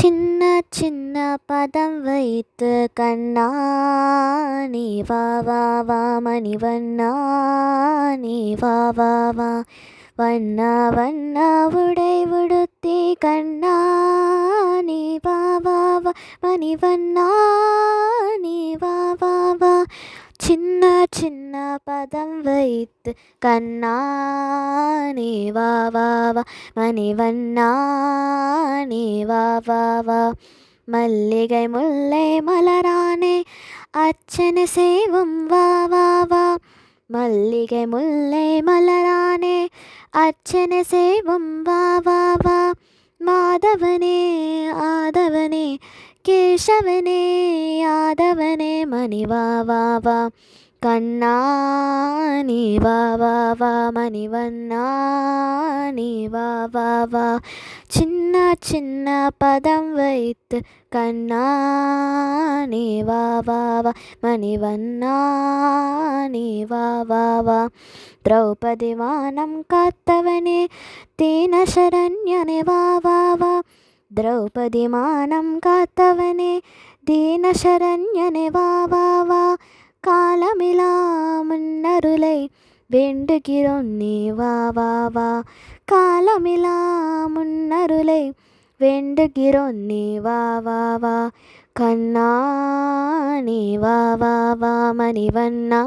சின்ன சின்ன பதம் வைத்து கண்ணா நீ வா வா வா மணிவண்ணா நீ வா வா வா வண்ண வண்ண உடை உடுத்தி கண்ணா நீ வா வா வா மணிவண்ணா நீ வா வா வா சின்ன சின்ன பதம் வைத்து கண்ணா நீ வா வா வா மணிவண்ணா நீ வா வா வா மல்லிகை முல்லை மலரானே அர்ச்சனை செய்வோம் வா வா வா மல்லிகை முல்லை மலரானே அர்ச்சனை செய்வோம் வா வா வா மாதவனே ஆதவனே கேசவனே யாதவனே மணி வா வா வா கண்ணா நீ வா வா வா மணிவண்ணா நீ வா வா வா சின்ன சின்ன பதம் வைத்து கண்ணா நீ வா வா வா மணிவண்ணா நீ வா வா வா திரௌபதி வானம் காத்தவனே தீனசரண்யனே வா வா வா திரௌபதி மானம் காத்தவனே தீனசரண்யனே வா வா வா காலமிலா முன்னருளை வேண்டுகிறோம் நீ வா வா வா காலமிலா முன்னருளை வேண்டுகிறோம் நீ வா வா வா கண்ணா நீ வா வா வா மணிவண்ணா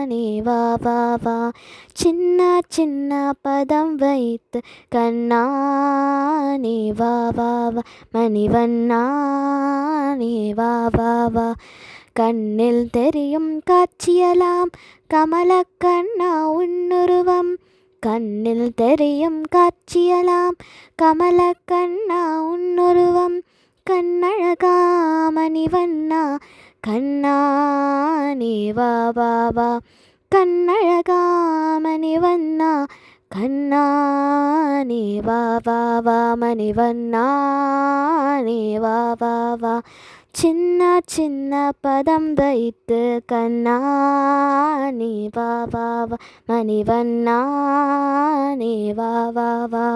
நீ வா வா வா சின்ன சின்ன பதம் வைத்து கண்ணா நீ வா வா வா மணிவண்ணா நீ வா வா வா கண்ணில் தெரியும் காட்சியலாம் கமலக்கண்ணா உன்னுருவம் கண்ணில் தெரியும் காட்சியலாம் கமலக்கண்ணா உன்னுருவம் கண்ணழகா மணிவண்ணா கண்ணா நீ வா வா வா கண்ணழகா மணிவண்ணா கண்ணா நீ வா வா வா மணிவண்ணா நீ வா வா வா சின்ன சின்ன பதம் வைத்து கண்ணா நீ வா வா வா மணிவண்ணா நீ வா வா வா